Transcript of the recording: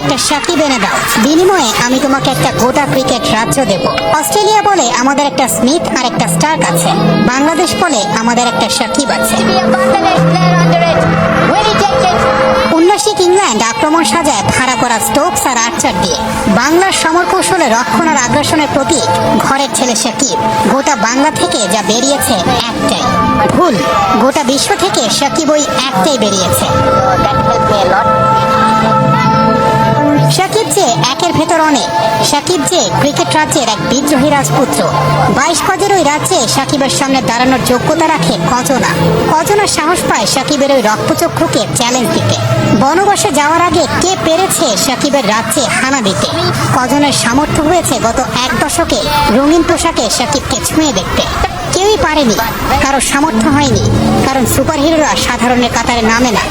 একটা সাকিব এনে দাও, বিনিময়ে আমি তোমাকে একটা গোটা ক্রিকেট রাজ্য দেব। অস্ট্রেলিয়া বলে আমাদের একটা স্মিথ আর একটা স্টার্ক আছে, বাংলাদেশ বলে আমাদের একটা সাকিব আছে। উন্নাসিক ইংল্যান্ড আক্রমণ সাজায় ভাড়া করা স্টোকস আর আর্চার দিয়ে। বাংলার সমর কৌশলে রক্ষণ আর আগ্রাসনের প্রতীক ঘরের ছেলে সাকিব। গোটা বাংলা থেকে যা বেরিয়েছে একটাই, ভুল। গোটা বিশ্ব থেকে সাকিব ওই একটাই বেরিয়েছে। সাকিব যে একের ভেতর অনেক, সাকিব যে ক্রিকেট রাজ্যের এক বিদ্রোহী রাজপুত্র। 22 গজের ওই রাজ্যে সাকিবের সামনে দাঁড়ানোর যোগ্যতা রাখে কজনা। কজনা সাহস পায় সাকিবের ওই রক্তচক্ষুকে চ্যালেঞ্জ দিতে। বনবাসে যাওয়ার আগে কে পেরেছে সাকিবের রাজ্যে হানা দিতে? কজনের সামর্থ্য হয়েছে গত এক দশকে রঙিন পোশাকে সাকিবকে ছুঁয়ে দেখতে। কেউই পারেনি, কারো সামর্থ্য হয়নি, কারণ সুপারহিরোরা সাধারণের কাতারে নামে না।